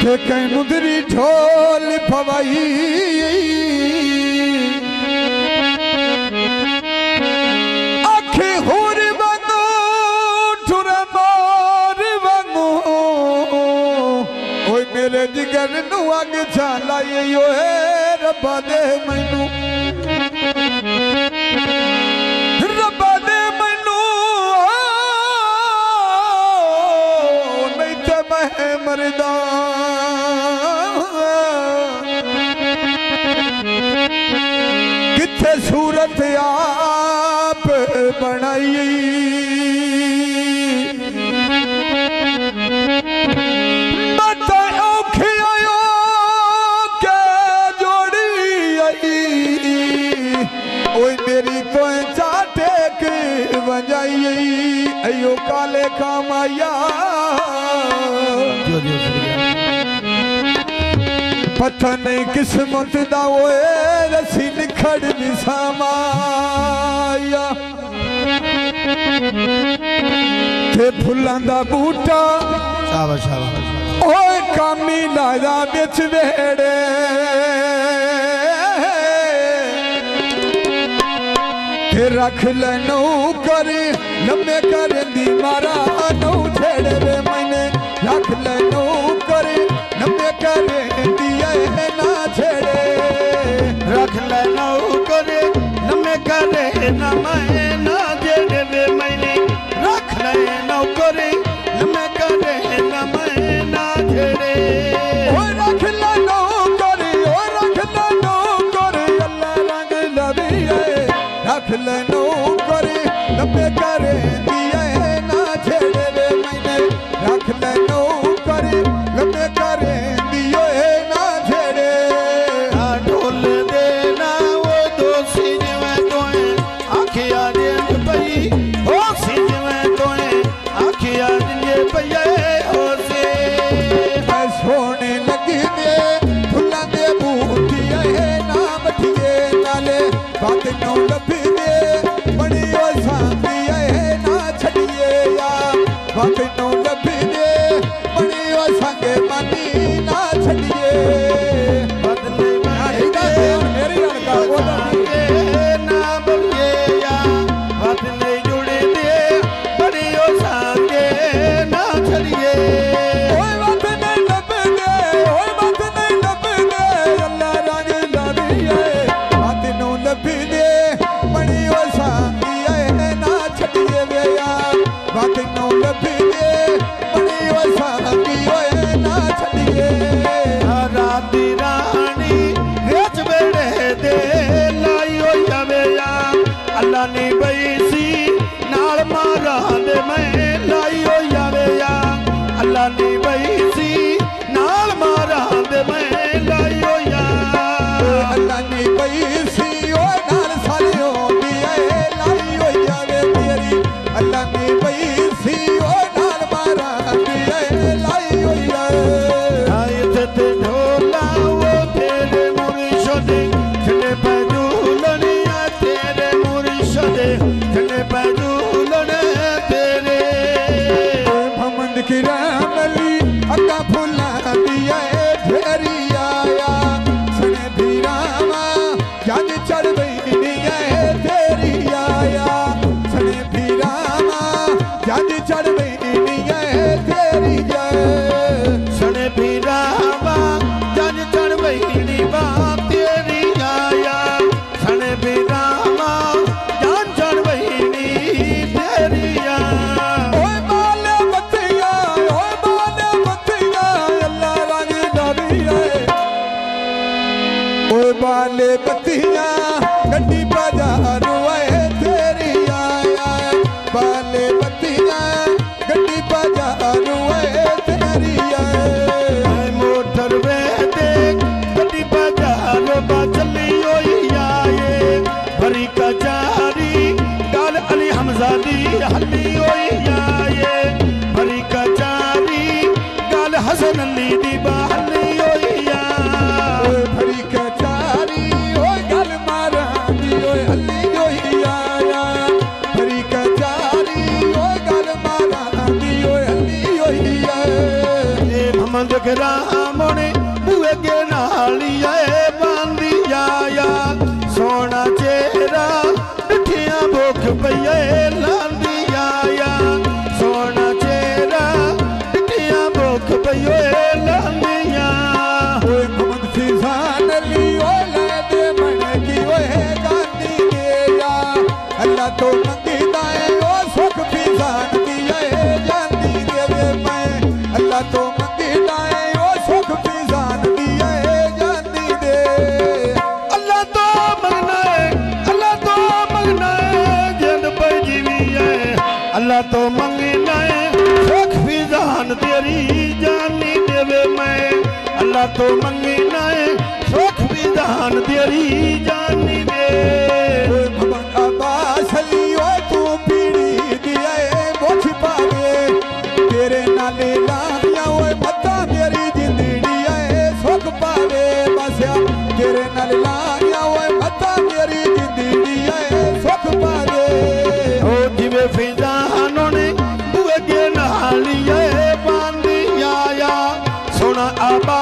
कहीं मुदरी ढोल फवाई आखे होर वांगू ठुर मार वांगू ओए मेरे जिगर नू अग छालाई ओए रब्बा दे मैनू रब्बा दे मैनू नहीं तो मैं मरदा किथे सूरत आप बनाई मत औखी आयो के जोड़ी आई ओए मेरी तो चाटे के बजाई अयो काले कामाया पता नहीं किस्मत दा ओए रसी निखड़ निसामाया ते फुल्लां दा बूटा शाबाश शाबाश ओए कामी लादा बिच वेड़े ते रख ले नौकर लम्बे कर दी मारा नौ छेड़े वे मैंने रख ले नौकर लम्बे कर दिया ना छेड़े रख ले नौकर लम्बे करे ना मैं ना जेड़े वे मैंने रख ले नौकर लम्बे करे ना मैं ना जेड़े ओए रख ले नौकर अल्लाह रंग लवी रख ले नौकर लम्बे करे दिया ना छेड़े वे मैंने रख ले नौकर लम्बे करे दियो ना छेड़े ढोल देना वो दो सिंह में तोए आखिया दे पई ओ सिंह में तोए आखिया दे पई ओ से सोने लगी दे फुल्लां दे बूटिया ना मठिए नाले बात नौ लभी दे बड़ी ओ सांदी ना छड़िए या बात नौ लभी दे बड़ी ओ संगे मानी ना छड़िए बदले मेरी लड़का ना बलिए या बदले जुड़े दे बड़ी ओ सांगे ना छड़िए ओए बात नहीं लभी दे अल्लाह रंग लभी बात नौ लभी दे बड़ी ओ सांदी ना छड़िए वे या बात नौ लभी दे बड़ी ओ सांदी ना छड़िए राती रानी रेच बेड़े दे लाई हो जावे या अल्लाह ने बैसी नाल मारा दे मैं लाई हो जावे या अल्लाह ने बैसी नाल मारा दे मैं लाई हो या अल्लाह ने पैसी ओ नाल सारे होंदी लाई हो जावे तेरी अल्लाह ने पैसी ओ नाल मारा दिए लाई हो जावे आयत ते ढोला वो तेरे मुर्शिद जने पैदूलनिया तेरे मुर्शिद जने पैदूलने तेरे मोहम्मद की रामली अक्का फुला दिया ढेरी आया सने भी रामा जान चढ़ गई तेरी आया सने भी रामा जान चढ़ गई तेरी सने भी रामा जन चढ़ बहिनी बात तेरी आया सने भी रामा जन चढ़ बहिनी तेरी आया ओए बाले बत्तियां अल्लाह रंग लवी ओए बाले बत्तियां गड्डी बाजार आए तेरी आया बाले बत्तियां गड्डी बाजार आए तेरी आया मोटर वे देख गड्डी बाजार बा चली होई आए भरी कचारी गल अली हमजा दी हली होई आए भरी कचारी गल हसन अली दी बहली होई आए भरी कचारी ओ गल मारा दी ओए हल्ली होई आया भरी कचारी ओ गल मारा दी ओए हल्ली होई आया मोहम्मद कराम ने बूए के नाली आए बांधी आया सोना चेहरा डिठिया भुख पईए लांदी आया सोना चेहरा डिठिया भुख पईए लांदिया ओए मोहम्मद फिजान अली ओले दे मन की ओए गांधी गेया अल्लाह तो मंगीदा है ओ सुख फिजान दी है गांधी देवे मैं अल्लाह तो मंगीदा है ओ सुख फिजान दी है गांधी दे अल्लाह तो मंगना है जिंद पर जीवी है अल्लाह तो मंगना है सुख फिजान तेरी जानी देवे मैं अल्लाह तो मंगना है सुख विधान तेरी जानी दे ओए मोहम्मद अब्बास अली ओ तू पीड़ी दिया मुझ पावे तेरे नाले लानिया ओए मत्ता मेरी जिंदड़ी है सुख पावे बसया तेरे नाले लानिया ओए मत्ता मेरी जिंदड़ी है सुख पावे ओ जिवे फिजानों ने बुए के नालिए बांधी आया सोना आबा